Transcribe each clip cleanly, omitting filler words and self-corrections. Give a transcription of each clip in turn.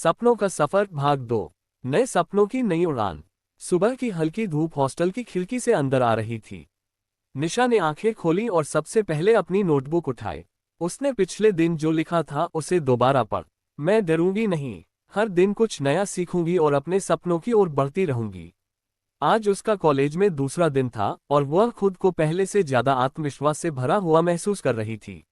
सपनों का सफर भाग 2। नए सपनों की नई उड़ान। सुबह की हल्की धूप हॉस्टल की खिड़की से अंदर आ रही थी। निशा ने आंखें खोली और सबसे पहले अपनी नोटबुक उठाई। उसने पिछले दिन जो लिखा था उसे दोबारा पढ़। मैं डरूंगी नहीं, हर दिन कुछ नया सीखूंगी और अपने सपनों की ओर बढ़ती रहूंगी। आज उसका कॉलेज में दूसरा दिन था और वह खुद को पहले से ज्यादा आत्मविश्वास से भरा हुआ महसूस कर रही थी।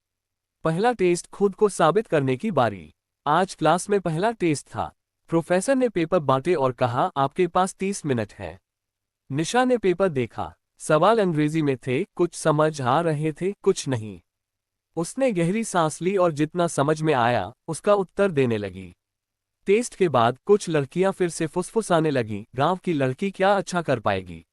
पहला टेस्ट, खुद को साबित करने की बारी। आज क्लास में पहला टेस्ट था। प्रोफेसर ने पेपर बांटे और कहा, आपके पास 30 मिनट है। निशा ने पेपर देखा। सवाल अंग्रेजी में थे, कुछ समझ आ रहे थे, कुछ नहीं। उसने गहरी सांस ली और जितना समझ में आया उसका उत्तर देने लगी। टेस्ट के बाद कुछ लड़कियां फिर से फुसफुसाने लगीं, गांव की लड़की क्या अच्छा कर पाएगी।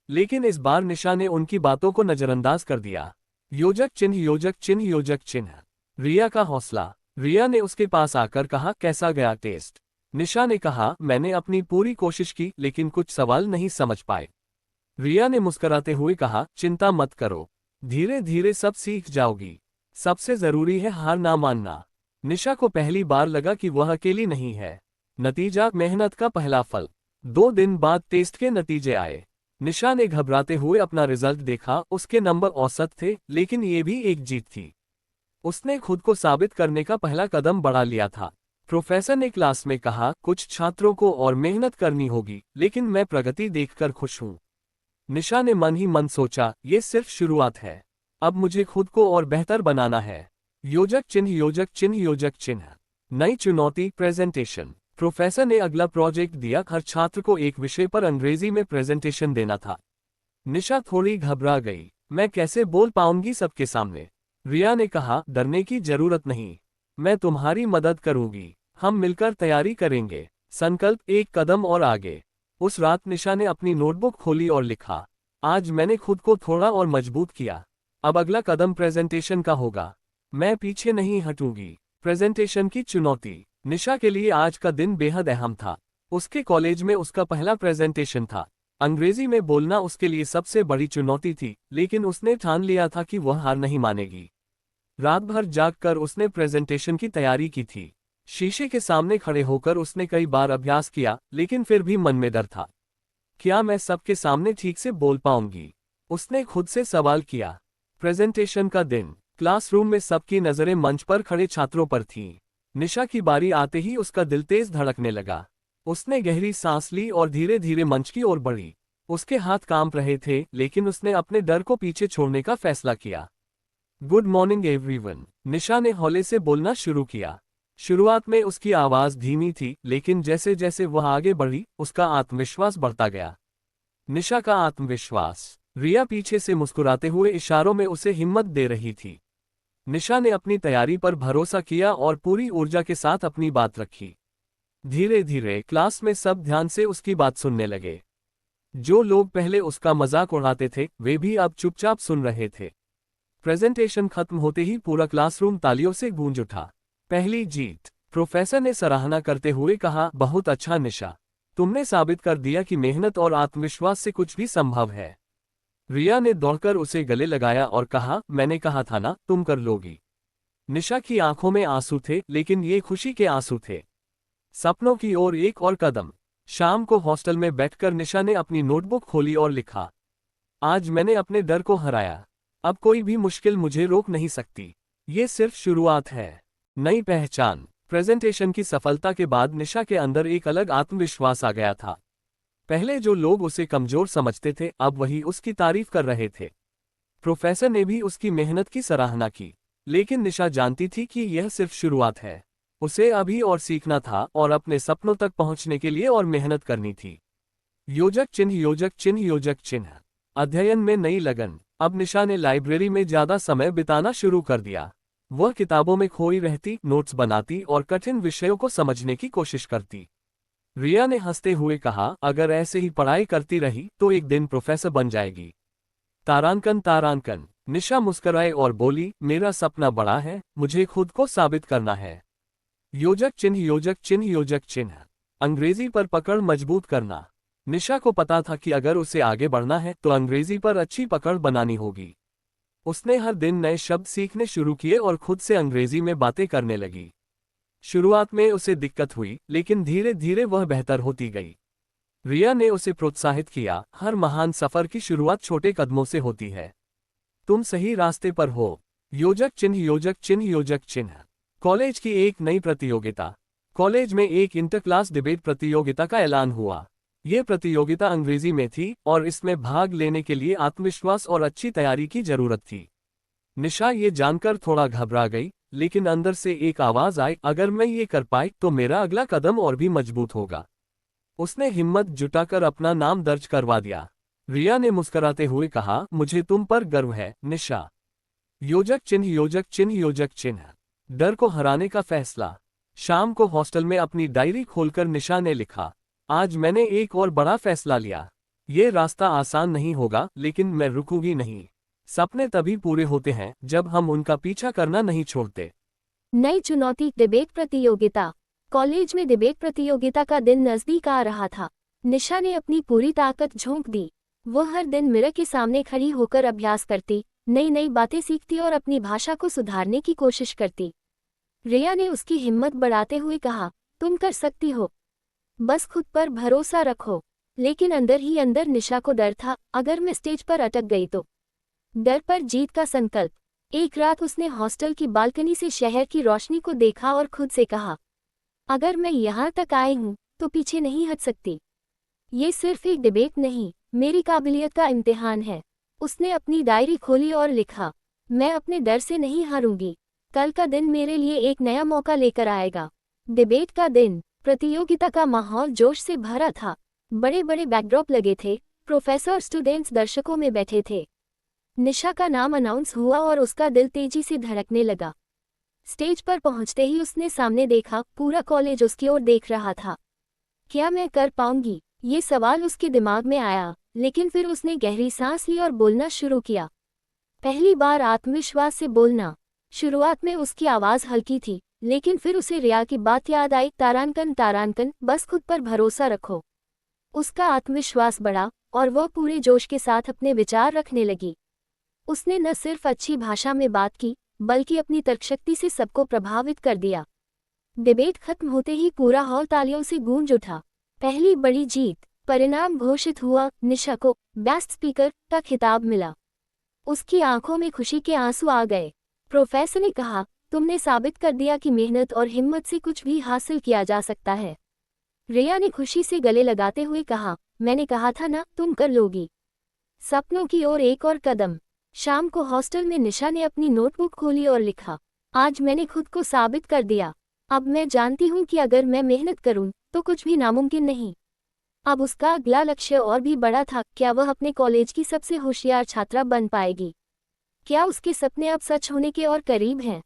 लेकिन इस बार निशा ने उनकी बातों को नजरअंदाज कर दिया। योजक चिन्ह, योजक चिन्ह, योजक चिन्ह। रिया का हौसला। रिया ने उसके पास आकर कहा, कैसा गया टेस्ट। निशा ने कहा, मैंने अपनी पूरी कोशिश की लेकिन कुछ सवाल नहीं समझ पाए। रिया ने मुस्कुराते हुए कहा, चिंता मत करो, धीरे धीरे सब सीख जाओगी। सबसे जरूरी है हार ना मानना। निशा को पहली बार लगा कि वह अकेली नहीं है। नतीजा, मेहनत का पहला फल। 2 दिन बाद टेस्ट के नतीजे आए। निशा ने घबराते हुए अपना रिजल्ट देखा। उसके नंबर औसत थे, लेकिन ये भी एक जीत थी। उसने खुद को साबित करने का पहला कदम बढ़ा लिया था। प्रोफेसर ने क्लास में कहा, कुछ छात्रों को और मेहनत करनी होगी, लेकिन मैं प्रगति देखकर खुश हूं। निशा ने मन ही मन सोचा, ये सिर्फ शुरुआत है। अब मुझे खुद को और बेहतर बनाना है। योजक चिन्ह, योजक चिन्ह, योजक चिन्ह। नई चुनौती, प्रेजेंटेशन। प्रोफेसर ने अगला प्रोजेक्ट दिया। हर छात्र को एक विषय पर अंग्रेजी में प्रेजेंटेशन देना था। निशा थोड़ी घबरा गई। मैं कैसे बोल पाऊंगी सबके सामने। रिया ने कहा, डरने की जरूरत नहीं, मैं तुम्हारी मदद करूंगी, हम मिलकर तैयारी करेंगे। संकल्प, एक कदम और आगे। उस रात निशा ने अपनी नोटबुक खोली और लिखा, आज मैंने खुद को थोड़ा और मजबूत किया। अब अगला कदम प्रेजेंटेशन का होगा। मैं पीछे नहीं हटूंगी। प्रेजेंटेशन की चुनौती। निशा के लिए आज का दिन बेहद अहम था। उसके कॉलेज में उसका पहला प्रेजेंटेशन था। अंग्रेजी में बोलना उसके लिए सबसे बड़ी चुनौती थी, लेकिन उसने ठान लिया था कि वह हार नहीं मानेगी। रात भर जागकर उसने प्रेजेंटेशन की तैयारी की थी। शीशे के सामने खड़े होकर उसने कई बार अभ्यास किया, लेकिन फिर भी मन में डर था। क्या मैं सबके सामने ठीक से बोल पाऊंगी? उसने खुद से सवाल किया। प्रेजेंटेशन का दिन। क्लासरूम में सबकी नजरें मंच पर खड़े छात्रों पर थीं। निशा की बारी आते ही उसका दिल तेज धड़कने लगा। उसने गहरी सांस ली और धीरे धीरे मंच की ओर बढ़ी। उसके हाथ कांप रहे थे, लेकिन उसने अपने डर को पीछे छोड़ने का फैसला किया। Good morning everyone. निशा ने हौले से बोलना शुरू किया। शुरुआत में उसकी आवाज धीमी थी, लेकिन जैसे जैसे वह आगे बढ़ी उसका आत्मविश्वास बढ़ता गया। निशा का आत्मविश्वास। रिया पीछे से मुस्कुराते हुए इशारों में उसे हिम्मत दे रही थी। निशा ने अपनी तैयारी पर भरोसा किया और पूरी ऊर्जा के साथ अपनी बात रखी। धीरे धीरे क्लास में सब ध्यान से उसकी बात सुनने लगे। जो लोग पहले उसका मजाक उड़ाते थे वे भी अब चुपचाप सुन रहे थे। प्रेजेंटेशन खत्म होते ही पूरा क्लासरूम तालियों से गूंज उठा। पहली जीत। प्रोफेसर ने सराहना करते हुए कहा, बहुत अच्छा निशा, तुमने साबित कर दिया कि मेहनत और आत्मविश्वास से कुछ भी संभव है। रिया ने दौड़कर उसे गले लगाया और कहा, मैंने कहा था ना, तुम कर लोगी। निशा की आंखों में आंसू थे, लेकिन ये खुशी के आंसू थे। सपनों की ओर एक और कदम। शाम को हॉस्टल में बैठकर निशा ने अपनी नोटबुक खोली और लिखा, आज मैंने अपने डर को हराया। अब कोई भी मुश्किल मुझे रोक नहीं सकती। ये सिर्फ शुरुआत है। नई पहचान। प्रेजेंटेशन की सफलता के बाद निशा के अंदर एक अलग आत्मविश्वास आ गया था। पहले जो लोग उसे कमजोर समझते थे अब वही उसकी तारीफ कर रहे थे। प्रोफेसर ने भी उसकी मेहनत की सराहना की, लेकिन निशा जानती थी कि यह सिर्फ शुरुआत है। उसे अभी और सीखना था और अपने सपनों तक पहुंचने के लिए और मेहनत करनी थी। योजक चिन्ह, योजक चिन्ह, योजक चिन्ह। अध्ययन में नई लगन। अब निशा ने लाइब्रेरी में ज्यादा समय बिताना शुरू कर दिया। वह किताबों में खोई रहती, नोट्स बनाती और कठिन विषयों को समझने की कोशिश करती। रिया ने हंसते हुए कहा, अगर ऐसे ही पढ़ाई करती रही तो एक दिन प्रोफेसर बन जाएगी। तारांकन, तारांकन। निशा मुस्कुराई और बोली, मेरा सपना बड़ा है, मुझे खुद को साबित करना है। योजक चिन्ह, योजक चिन्ह, योजक चिन्ह। अंग्रेजी पर पकड़ मजबूत करना। निशा को पता था कि अगर उसे आगे बढ़ना है तो अंग्रेजी पर अच्छी पकड़ बनानी होगी। उसने हर दिन नए शब्द सीखने शुरू किए और खुद से अंग्रेजी में बातें करने लगी। शुरुआत में उसे दिक्कत हुई, लेकिन धीरे धीरे वह बेहतर होती गई। रिया ने उसे प्रोत्साहित किया, हर महान सफर की शुरुआत छोटे कदमों से होती है। तुम सही रास्ते पर हो। योजक चिन्ह योजक चिन्ह योजक चिन्ह। कॉलेज की एक नई प्रतियोगिता। कॉलेज में एक इंटर क्लास डिबेट प्रतियोगिता का ऐलान हुआ। यह प्रतियोगिता अंग्रेजी में थी और इसमें भाग लेने के लिए आत्मविश्वास और अच्छी तैयारी की जरूरत थी। निशा ये जानकर थोड़ा घबरा गई, लेकिन अंदर से एक आवाज आई, अगर मैं ये कर पाई तो मेरा अगला कदम और भी मजबूत होगा। उसने हिम्मत जुटाकर अपना नाम दर्ज करवा दिया। रिया ने मुस्कुराते हुए कहा, मुझे तुम पर गर्व है निशा। योजक चिन्ह योजक चिन्ह योजक चिन्ह। डर को हराने का फैसला। शाम को हॉस्टल में अपनी डायरी खोलकर निशा ने लिखा, आज मैंने एक और बड़ा फैसला लिया। ये रास्ता आसान नहीं होगा, लेकिन मैं रुकूंगी नहीं। सपने तभी पूरे होते हैं जब हम उनका पीछा करना नहीं छोड़ते। नई चुनौती, डिबेट प्रतियोगिता। कॉलेज में डिबेट प्रतियोगिता का दिन नजदीक आ रहा था। निशा ने अपनी पूरी ताकत झोंक दी। वो हर दिन मिरर के सामने खड़ी होकर अभ्यास करती, नई नई बातें सीखती और अपनी भाषा को सुधारने की कोशिश करती। रिया ने उसकी हिम्मत बढ़ाते हुए कहा, तुम कर सकती हो, बस खुद पर भरोसा रखो। लेकिन अंदर ही अंदर निशा को डर था, अगर मैं स्टेज पर अटक गई तो। डर पर जीत का संकल्प। एक रात उसने हॉस्टल की बालकनी से शहर की रोशनी को देखा और खुद से कहा, अगर मैं यहाँ तक आई हूँ तो पीछे नहीं हट सकती। ये सिर्फ एक डिबेट नहीं, मेरी काबिलियत का इम्तिहान है। उसने अपनी डायरी खोली और लिखा, मैं अपने डर से नहीं हारूंगी। कल का दिन मेरे लिए एक नया मौका लेकर आएगा। डिबेट का दिन। प्रतियोगिता का माहौल जोश से भरा था। बड़े बड़े बैकड्रॉप लगे थे, प्रोफेसर स्टूडेंट्स दर्शकों में बैठे थे। निशा का नाम अनाउंस हुआ और उसका दिल तेजी से धड़कने लगा। स्टेज पर पहुंचते ही उसने सामने देखा, पूरा कॉलेज उसकी ओर देख रहा था। क्या मैं कर पाऊंगी, ये सवाल उसके दिमाग में आया, लेकिन फिर उसने गहरी सांस ली और बोलना शुरू किया। पहली बार आत्मविश्वास से बोलना। शुरुआत में उसकी आवाज़ हल्की थी, लेकिन फिर उसे रिया की बात याद आई, तारांकन तारांकन, बस खुद पर भरोसा रखो। उसका आत्मविश्वास बढ़ा और वह पूरे जोश के साथ अपने विचार रखने लगी। उसने न सिर्फ अच्छी भाषा में बात की, बल्कि अपनी तर्कशक्ति से सबको प्रभावित कर दिया। डिबेट खत्म होते ही पूरा हॉल तालियों से गूंज उठा। पहली बड़ी जीत। परिणाम घोषित हुआ, निशा को बेस्ट स्पीकर का खिताब मिला। उसकी आंखों में खुशी के आंसू आ गए। प्रोफेसर ने कहा, तुमने साबित कर दिया कि मेहनत और हिम्मत से कुछ भी हासिल किया जा सकता है। रिया ने खुशी से गले लगाते हुए कहा, मैंने कहा था ना, तुम कर लोगी। सपनों की ओर एक और कदम। शाम को हॉस्टल में निशा ने अपनी नोटबुक खोली और लिखा, आज मैंने खुद को साबित कर दिया। अब मैं जानती हूँ कि अगर मैं मेहनत करूँ तो कुछ भी नामुमकिन नहीं। अब उसका अगला लक्ष्य और भी बड़ा था, क्या वह अपने कॉलेज की सबसे होशियार छात्रा बन पाएगी? क्या उसके सपने अब सच होने के और करीब हैं?